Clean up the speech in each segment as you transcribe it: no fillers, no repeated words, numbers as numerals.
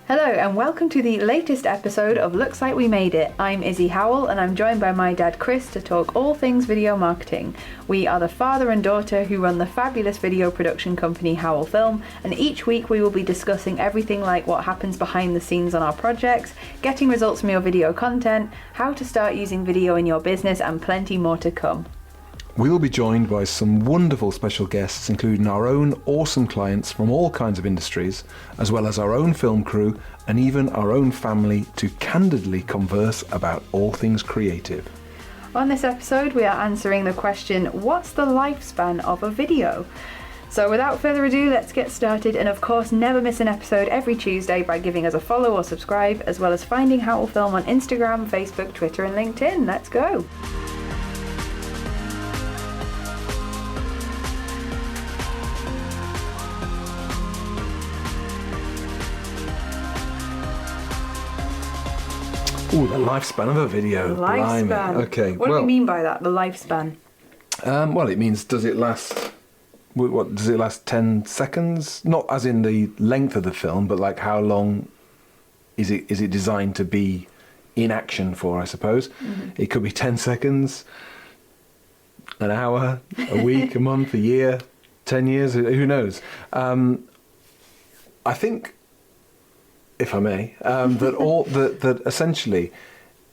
Hello and welcome to the latest episode of Looks Like We Made It. I'm Issy Howell and I'm joined by my dad Chris to talk all things video marketing. We are the father and daughter who run the fabulous video production company Howell Film, and each week we will be discussing everything like what happens behind the scenes on our projects, getting results from your video content, how to start using video in your business, and plenty more to come. We will be joined by some wonderful special guests, including our own awesome clients from all kinds of industries, as well as our own film crew and even our own family, to candidly converse about all things creative. On this episode, we are answering the question, what's the lifespan of a video? So without further ado, let's get started, and of course never miss an episode every Tuesday by giving us a follow or subscribe, as well as finding Howell Film on Instagram, Facebook, Twitter and LinkedIn. Let's go! Ooh, the lifespan of a video. Lifespan. Blimey. Okay. What do you mean by that, the lifespan? Well, it means does it last 10 seconds? Not as in the length of the film, but like how long is it designed to be in action for, I suppose. Mm-hmm. It could be 10 seconds, an hour, a week, a month, a year, 10 years, who knows. I think, if I may, that essentially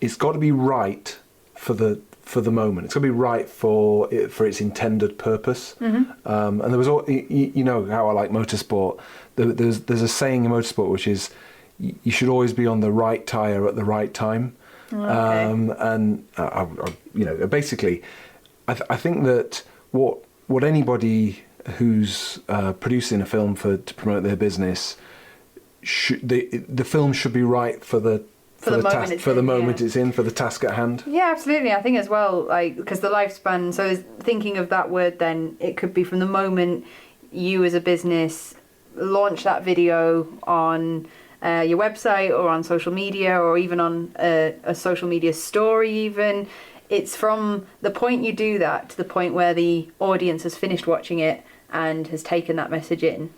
it's got to be right for the moment. It's got to be right for its intended purpose. Mm-hmm. And there was, you know how I like motorsport. There's a saying in motorsport which is you should always be on the right tire at the right time. Okay. Basically, I think that what anybody who's producing a film to promote their business, the film should be right for the moment it's in, for the task at hand. Yeah, absolutely. I think as well, like, because the lifespan, so thinking of that word, then it could be from the moment you as a business launch that video on your website or on social media, or even on a social media story even. It's from the point you do that to the point where the audience has finished watching it and has taken that message in.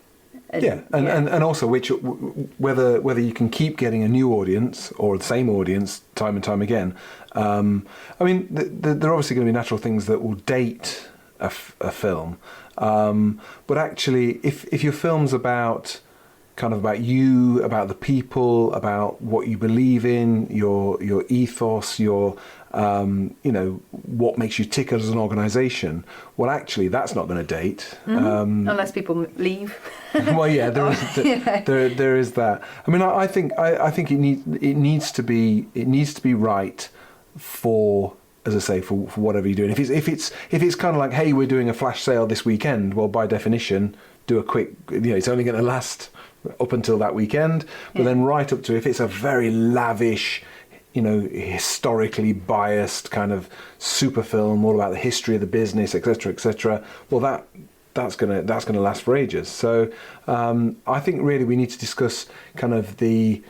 And also whether you can keep getting a new audience or the same audience time and time again. I mean, there are obviously going to be natural things that will date a film, but actually, if your film's about you, about the people, about what you believe in, your ethos, your what makes you tick as an organisation, well, actually, that's not going to date. Mm-hmm. Unless people leave. Well, yeah, there is that. I mean, I think it needs to be right for, as I say, for whatever you're doing. If it's kind of like, hey, we're doing a flash sale this weekend, well, by definition, do a quick. It's only going to last up until that weekend, but then right up to, if it's a very lavish, historically biased kind of super film all about the history of the business, etc., well, that's gonna last for ages. So I think really we need to discuss kind of the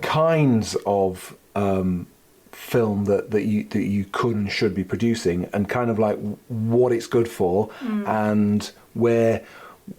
kinds of film that you could and should be producing, and kind of like what it's good for, and where,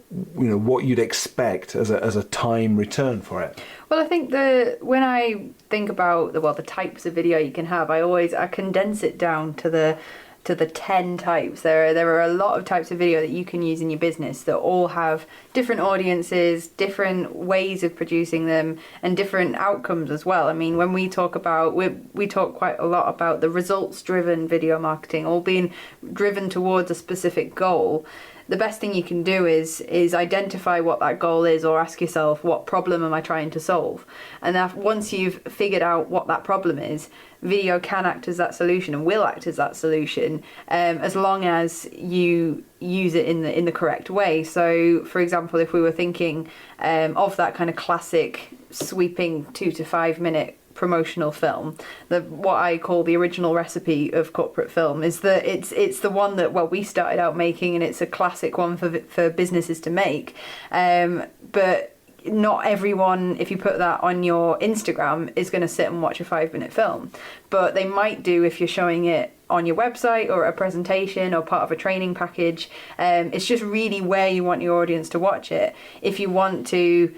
what you'd expect as a time return for it. Well, I think when I think about the types of video you can have, I condense it down to the 10 types. There are a lot of types of video that you can use in your business that all have different audiences, different ways of producing them, and different outcomes as well. I mean, when we talk about, we talk quite a lot about the results-driven video marketing, all being driven towards a specific goal. The best thing you can do is identify what that goal is, or ask yourself, what problem am I trying to solve? And once you've figured out what that problem is, video can act as that solution and will act as that solution, as long as you use it in the correct way. So, for example, if we were thinking of that kind of classic sweeping 2 to 5 minute promotional film, what I call the original recipe of corporate film is that it's the one that we started out making, and it's a classic one for businesses to make, but not everyone, if you put that on your Instagram, is going to sit and watch a 5-minute film, but they might do if you're showing it on your website or a presentation or part of a training package. It's just really where you want your audience to watch it. If you want to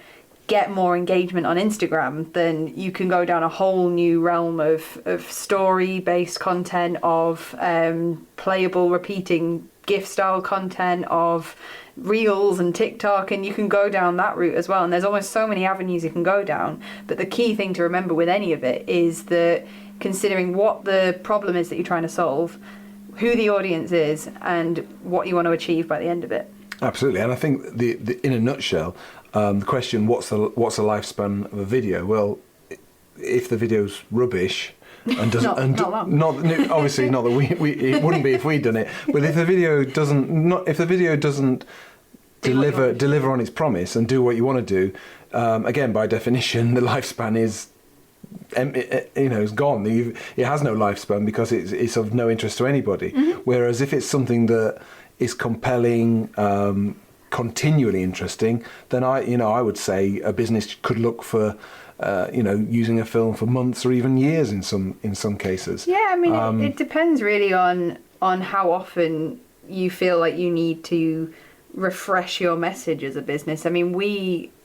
get more engagement on Instagram, then you can go down a whole new realm of story-based content, of playable, repeating GIF-style content, of Reels and TikTok, and you can go down that route as well. And there's almost so many avenues you can go down. But the key thing to remember with any of it is that considering what the problem is that you're trying to solve, who the audience is, and what you want to achieve by the end of it. Absolutely, and I think the in a nutshell, the question, what's the lifespan of a video? Well, if the video's rubbish and doesn't, not obviously not that we it wouldn't be if we'd done it, but if the video doesn't deliver on its promise and do what you want to do, again, by definition, the lifespan is is gone. It has no lifespan because it's of no interest to anybody. Mm-hmm. Whereas if it's something that is compelling, continually interesting, then I would say a business could look for using a film for months or even years in some cases. Yeah, I mean it depends really on how often you feel like you need to refresh your message as a business. I mean,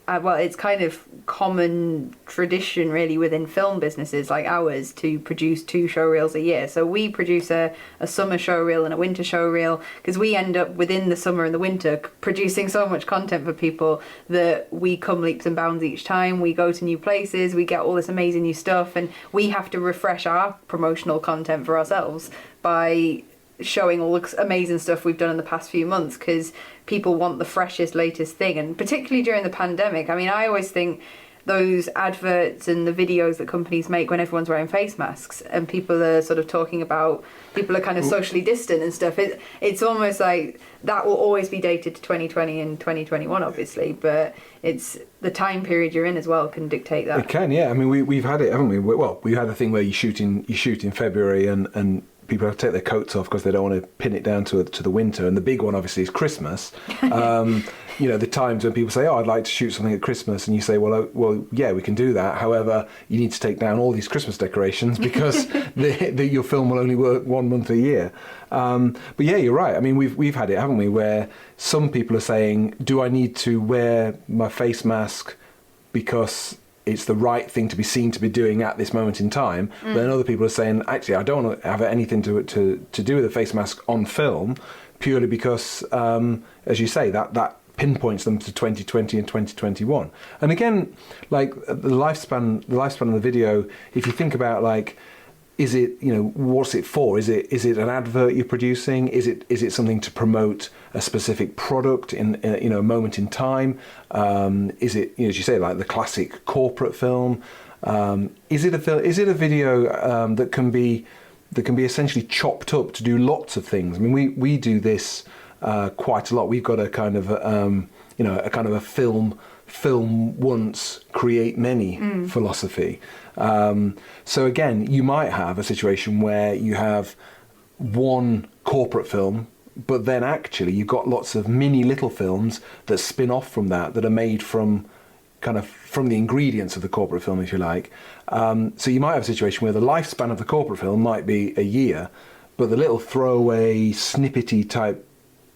it's kind of common tradition really within film businesses like ours to produce 2 show reels a year. So we produce a summer show reel and a winter show reel because we end up within the summer and the winter producing so much content for people that we come leaps and bounds each time. We go to new places, we get all this amazing new stuff, and we have to refresh our promotional content for ourselves by showing all the amazing stuff we've done in the past few months, because people want the freshest, latest thing. And particularly during the pandemic, I mean, I always think those adverts and the videos that companies make when everyone's wearing face masks and people are sort of talking about people are kind of socially distant and stuff, it's almost like that will always be dated to 2020 and 2021 obviously, but it's the time period you're in as well can dictate that. It can, yeah. I mean, we've had it, haven't we? Well, we had a thing where you shoot in February and people have to take their coats off because they don't want to pin it down to the winter. And the big one, obviously, is Christmas. The times when people say, "Oh, I'd like to shoot something at Christmas," and you say, "Well, yeah, we can do that. However, you need to take down all these Christmas decorations because your film will only work 1 month a year." But yeah, you're right. I mean, we've had it, haven't we? Where some people are saying, "Do I need to wear my face mask because it's the right thing to be seen to be doing at this moment in time?" But then other people are saying, actually, I don't want to have anything to do with a face mask on film, purely because, as you say, that pinpoints them to 2020 and 2021. And again, like the lifespan of the video, if you think about like, is it, what's it for? Is it an advert you're producing? Is it something to promote a specific product in a moment in time? Is it, as you say, like the classic corporate film? Is it a video that can be essentially chopped up to do lots of things? I mean, we do this quite a lot. We've got a kind of a film once, create many philosophy. So again, you might have a situation where you have one corporate film, but then actually you've got lots of mini little films that spin off from that are made from the ingredients of the corporate film, if you like. So you might have a situation where the lifespan of the corporate film might be a year, but the little throwaway, snippety type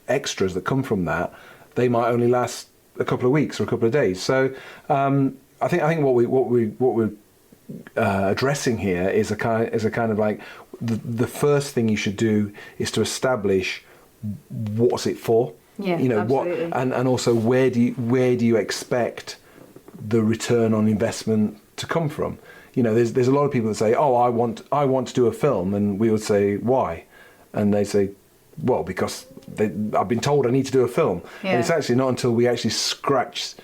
extras that come from that, they might only last a couple of weeks or a couple of days. So I think what we're addressing here is a kind of like the first thing you should do is to establish what's it for. Yeah, absolutely. And also where do you expect the return on investment to come from? There's a lot of people that say, "Oh, I want to do a film," and we would say, "Why?" And they say, "Well, because I've been told I need to do a film." Yeah. And it's actually not until we actually scratch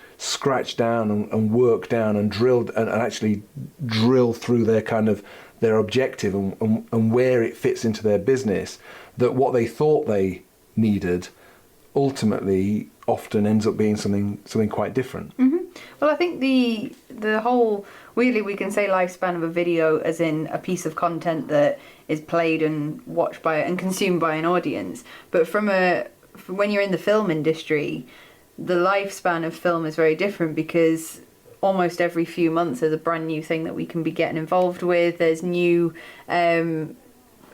down and work down and drill and actually drill through their objective and where it fits into their business, that what they thought they needed ultimately often ends up being something quite different. Mm-hmm. Well, I think the whole, weirdly we can say lifespan of a video as in a piece of content that is played and watched by and consumed by an audience, but when you're in the film industry, the lifespan of film is very different because almost every few months there's a brand new thing that we can be getting involved with. There's new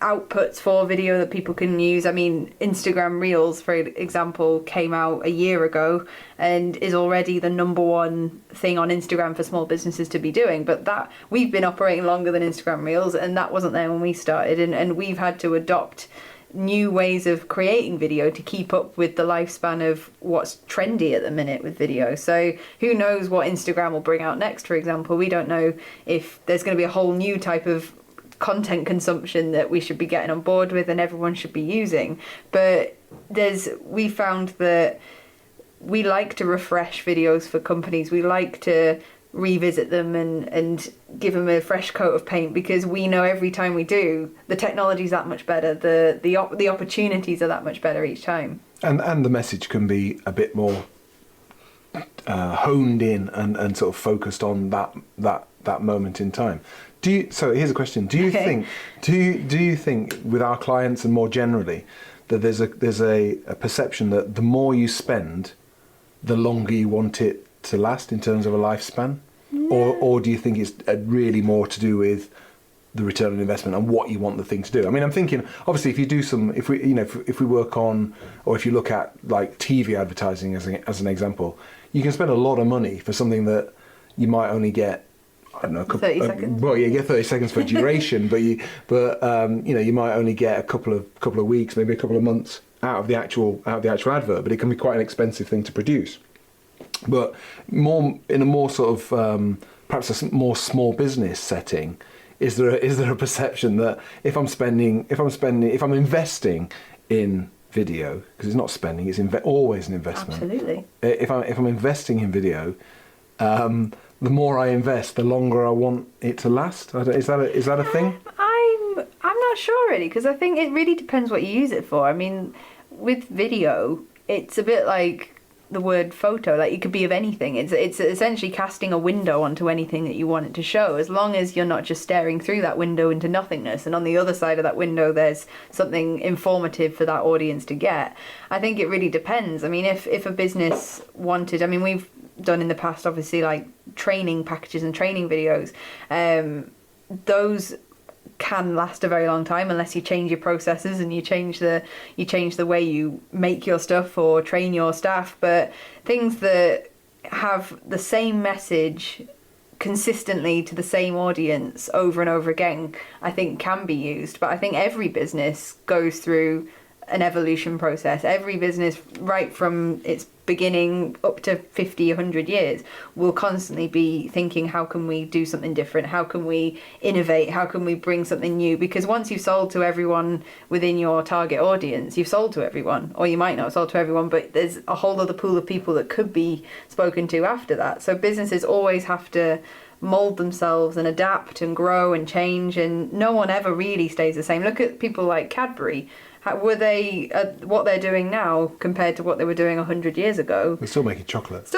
outputs for video that people can use. I mean, Instagram Reels, for example, came out a year ago and is already the number one thing on Instagram for small businesses to be doing. But that we've been operating longer than Instagram Reels, and that wasn't there when we started. And we've had to adopt new ways of creating video to keep up with the lifespan of what's trendy at the minute with video. So who knows what Instagram will bring out next, for example. We don't know if there's going to be a whole new type of content consumption that we should be getting on board with and everyone should be using. But we found that we like to refresh videos for companies. We like to revisit them and give them a fresh coat of paint, because we know every time we do, the technology's that much better, the opportunities are that much better each time. And the message can be a bit more honed in and sort of focused on that moment in time. So here's a question: do you think with our clients and more generally that there's a perception that the more you spend, the longer you want it to last in terms of a lifespan? Or do you think it's really more to do with the return on investment and what you want the thing to do? I mean, I'm thinking, obviously, if we work on, or if you look at like TV advertising as an example, you can spend a lot of money for something that you might only get, I don't know, 30 seconds. Well, you get 30 seconds for duration, but you might only get a couple of weeks, maybe a couple of months out of the actual advert, but it can be quite an expensive thing to produce. But more in a more sort of perhaps a more small business setting, is there a perception that if I'm investing in video, because it's not spending, it's always an investment. Absolutely. If I'm investing in video, the more I invest, the longer I want it to last. Is that a thing? I'm not sure really, because I think it really depends what you use it for. I mean, with video, it's a bit like the word photo, like it could be of anything. It's essentially casting a window onto anything that you want it to show, as long as you're not just staring through that window into nothingness, and on the other side of that window there's something informative for that audience to get. I think it really depends. I mean, if a business wanted, I mean, we've done in the past obviously like training packages and training videos, those can last a very long time unless you change your processes and you change the way you make your stuff or train your staff. But things that have the same message consistently to the same audience over and over again, I think can be used. But I think every business goes through an evolution process. Every business, right from its beginning up to 50, 100 years, will constantly be thinking, how can we do something different? How can we innovate? How can we bring something new? Because once you've sold to everyone within your target audience, you've sold to everyone. Or you might not have sold to everyone, but there's a whole other pool of people that could be spoken to after that. So businesses always have to mold themselves and adapt and grow and change, and no one ever really stays the same. Look at people like Cadbury. Were they what they're doing now compared to what they were doing 100 years ago? They're still making chocolate.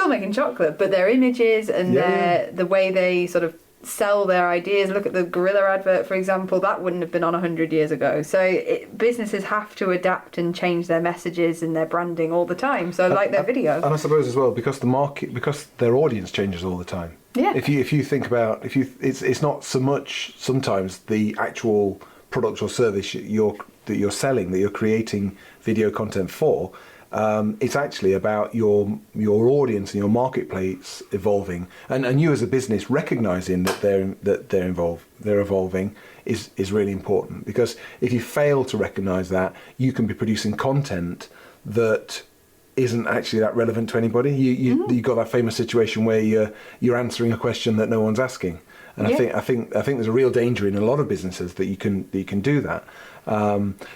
But their images and the way they sort of sell their ideas. Look at the gorilla advert, for example. That wouldn't have been on 100 years ago. So businesses have to adapt and change their messages and their branding all the time. So like their video. And I suppose as well, because their audience changes all the time. Yeah. If you think about, it's not so much sometimes the actual product or service that you're selling, that you're creating video content for. It's actually about your audience and your marketplace evolving, and you as a business recognizing that they're evolving is really important. Because if you fail to recognize that, you can be producing content that isn't actually that relevant to anybody. You got that famous situation where you're answering a question that no one's asking. And I think there's a real danger in a lot of businesses that you can do that.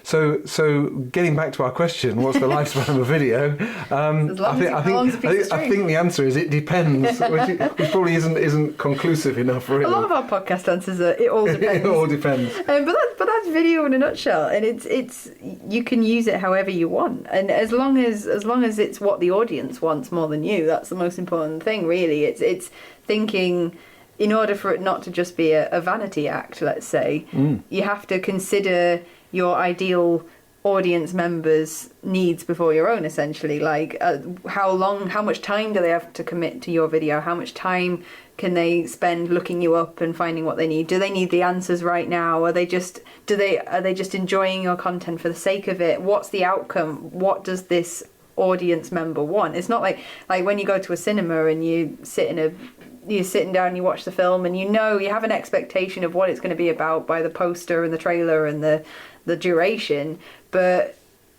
So getting back to our question, what's the lifespan of a video? I think the answer is it depends, which probably isn't conclusive enough. Really, a lot of our podcast answers are it all depends. It all depends. But that's video in a nutshell, and it's you can use it however you want, and as long as it's what the audience wants more than you, that's the most important thing. Really, it's thinking. In order for it not to just be a vanity act, let's say, you have to consider your ideal audience members' needs before your own, essentially. Like how much time do they have to commit to your video? How much time can they spend looking you up and finding what they need? Do they need the answers right now? Are they just enjoying your content for the sake of it? What's the outcome? What does this audience member want? It's not like when you go to a cinema and you're sitting down, you watch the film, and you have an expectation of what it's going to be about by the poster and the trailer and the duration, but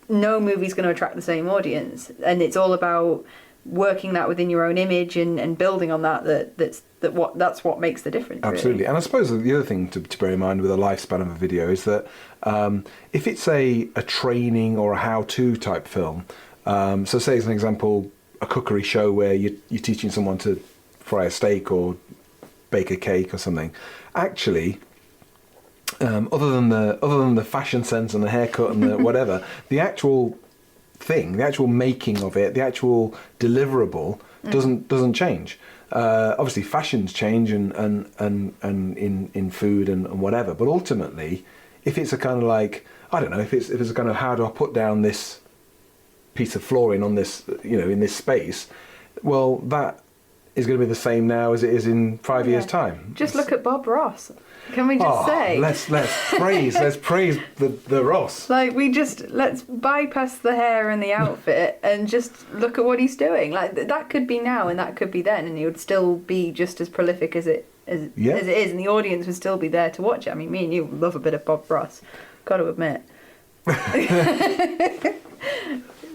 no movie's going to attract the same audience, and it's all about working that within your own image and building on that's what makes the difference. Absolutely. Really. And I suppose the other thing to bear in mind with a lifespan of a video is that if it's a training or a how-to type film, so say as an example, a cookery show where you're teaching someone to fry a steak or bake a cake or something, actually, other than the fashion sense and the haircut and the whatever, the actual thing, the actual making of it, the actual deliverable doesn't change. Obviously, fashions change and in food and whatever, but ultimately, if it's a kind of like, I don't know, if it's a kind of, how do I put down this piece of flooring on this, in this space, well, that is going to be the same now as it is in 5 years' time. Just look at Bob Ross. Can we just say? Let's praise the Ross. Like, let's bypass the hair and the outfit and just look at what he's doing. Like, that could be now and that could be then, and he would still be just as prolific as it is, and the audience would still be there to watch it. I mean, me and you love a bit of Bob Ross, got to admit.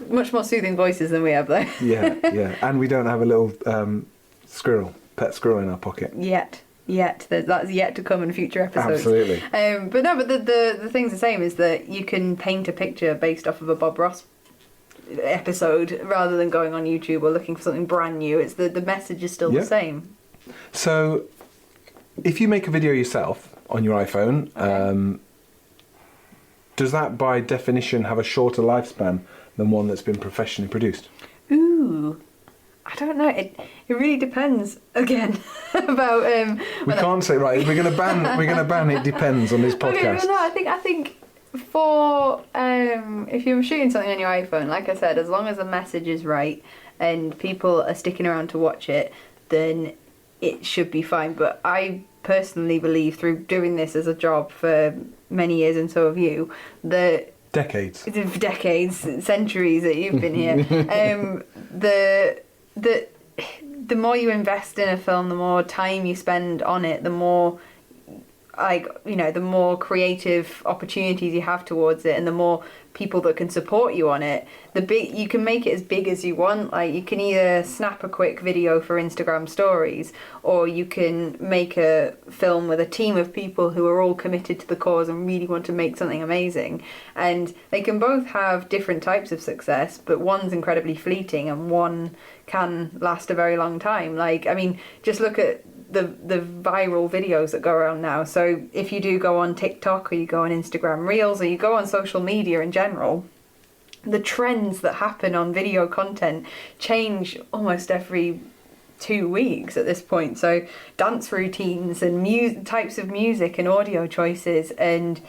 Much more soothing voices than we have, though. yeah, and we don't have a little pet squirrel in our pocket yet. That's yet to come in future episodes. Absolutely. But the thing's the same, is that you can paint a picture based off of a Bob Ross episode rather than going on YouTube or looking for something brand new. It's the message is still the same. So, if you make a video yourself on your iPhone, does that by definition have a shorter lifespan than one that's been professionally produced? Ooh. I don't know. It really depends. Again, about we can't say right. We're going to ban. It depends on this podcast. Okay, well, no. I think for if you're shooting something on your iPhone, like I said, as long as the message is right and people are sticking around to watch it, then it should be fine. But I personally believe, through doing this as a job for many years, and so have you, that decades, centuries that you've been here, the more you invest in a film, the more time you spend on it, the more the more creative opportunities you have towards it, and the more people that can support you on it, you can make it as big as you want. Like, you can either snap a quick video for Instagram stories, or you can make a film with a team of people who are all committed to the cause and really want to make something amazing. And they can both have different types of success, but one's incredibly fleeting and one can last a very long time. Like, I mean, just look at the viral videos that go around now. So if you do go on TikTok, or you go on Instagram Reels, or you go on social media in general, the trends that happen on video content change almost every 2 weeks at this point. So dance routines and types of music and audio choices and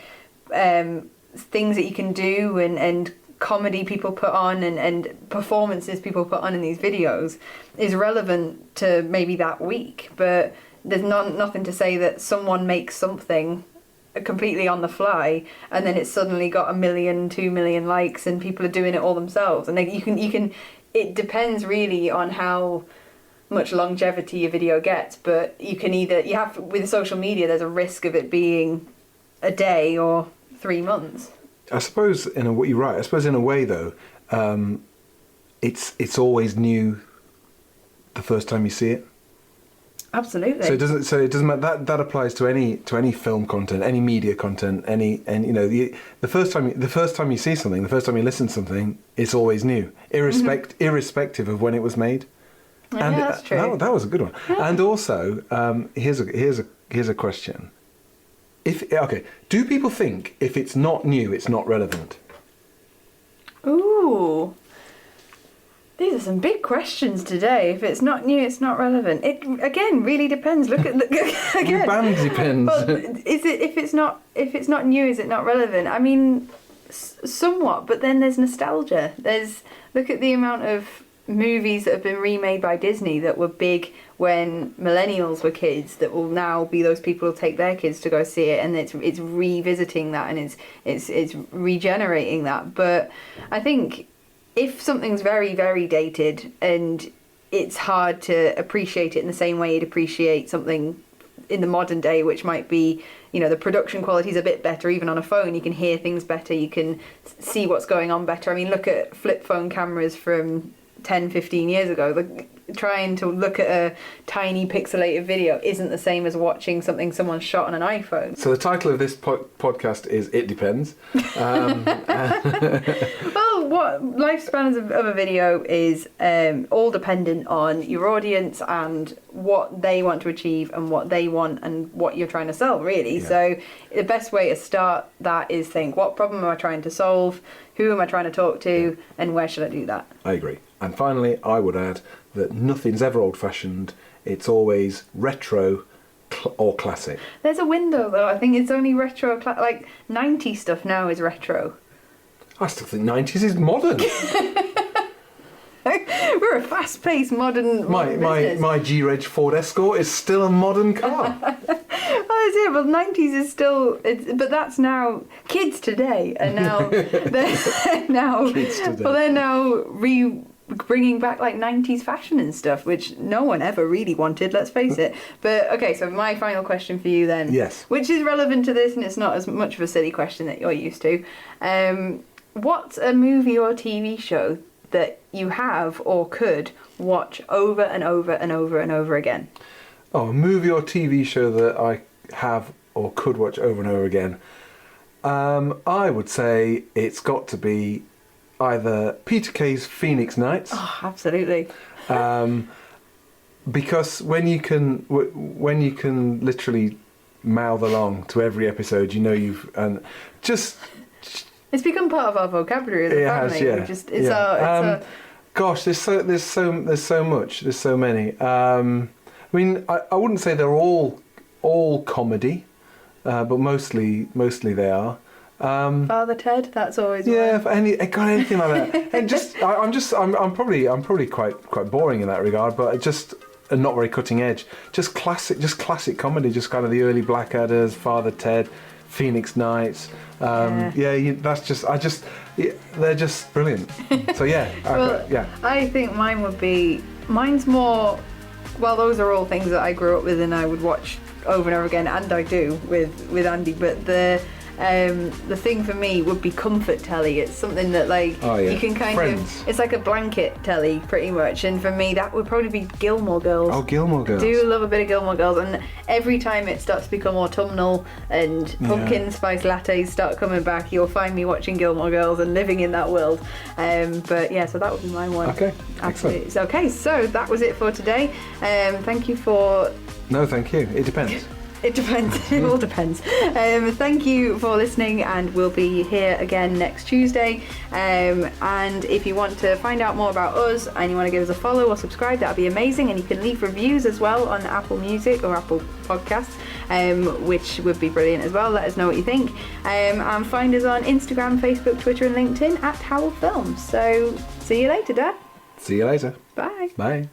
things that you can do and comedy people put on and performances people put on in these videos is relevant to maybe that week, but there's nothing to say that someone makes something completely on the fly and then it's suddenly got 1 million, 2 million likes and people are doing it all themselves. And you can it depends really on how much longevity your video gets, but with social media there's a risk of it being a day or 3 months. I suppose you're right. I suppose in a way though, it's always new the first time you see it. Absolutely. So it doesn't matter. That applies to any film content, any media content, the first time you see something, the first time you listen to something, it's always new, irrespective of when it was made. Yeah, and that's true. That was a good one. Yeah. And also, here's a question. Do people think if it's not new, it's not relevant? Ooh. These are some big questions today. If it's not new, it's not relevant. It again really depends. Look again. Your band depends. Well, if it's not new, is it not relevant? I mean, Somewhat, but then there's nostalgia. Look at the amount of movies that have been remade by Disney that were big when millennials were kids that will now be those people who take their kids to go see it, and it's revisiting that, and it's regenerating that. But I think if something's very, very dated and it's hard to appreciate it in the same way you'd appreciate something in the modern day, which might be, the production quality is a bit better. Even on a phone, you can hear things better, you can see what's going on better. I mean, look at flip phone cameras from 10, 15 years ago. Trying to look at a tiny pixelated video isn't the same as watching something someone shot on an iPhone. So the title of this podcast is It Depends. Well, what lifespans of a video is all dependent on your audience and what they want to achieve and what they want and what you're trying to sell, really. Yeah. So the best way to start that is think, what problem am I trying to solve? Who am I trying to talk to? And where should I do that? I agree. And finally, I would add that nothing's ever old-fashioned. It's always retro or classic. There's a window, though. I think it's only retro, like 90s stuff now is retro. I still think 90s is modern. We're a fast-paced modern business. My G-Reg Ford Escort is still a modern car. Well, 90s is still, but that's now kids today, and now they're now bringing back like 90s fashion and stuff, which no one ever really wanted, let's face it. But okay, so my final question for you then, yes, which is relevant to this, and it's not as much of a silly question that you're used to. What's a movie or TV show that you have or could watch over and over and over and over again? Oh, a movie or TV show that I have or could watch over and over again. I would say it's got to be either Peter Kay's Phoenix Nights. Oh, absolutely. Because when you can literally mouth along to every episode, it's become part of our vocabulary as a family. Gosh, there's so much. There's so many. I mean, I wouldn't say they're all comedy, but mostly they are. Father Ted, that's always anything like that. And I'm probably quite boring in that regard, but just not very cutting edge. Just classic comedy, just kind of the early Blackadder's, Father Ted, Phoenix Nights. They're just brilliant. So I think mine's more. Well, those are all things that I grew up with and I would watch over and over again, and I do with Andy. But the thing for me would be comfort telly. It's something that you can Friends. It's like a blanket telly pretty much, and for me that would probably be Gilmore Girls. Oh, Gilmore Girls. I do love a bit of Gilmore Girls, and every time it starts to become autumnal and pumpkin spice lattes start coming back, you'll find me watching Gilmore Girls and living in that world. So that would be my one. Okay, absolutely. Excellent. Okay, so that was it for today. Thank you for... No, thank you. It depends. It depends. It all depends. Thank you for listening, and we'll be here again next Tuesday. And if you want to find out more about us and you want to give us a follow or subscribe, that'd be amazing. And you can leave reviews as well on Apple Music or Apple Podcasts, which would be brilliant as well. Let us know what you think. And find us on Instagram, Facebook, Twitter, and LinkedIn at Howell Films. So see you later, Dad. See you later. Bye. Bye.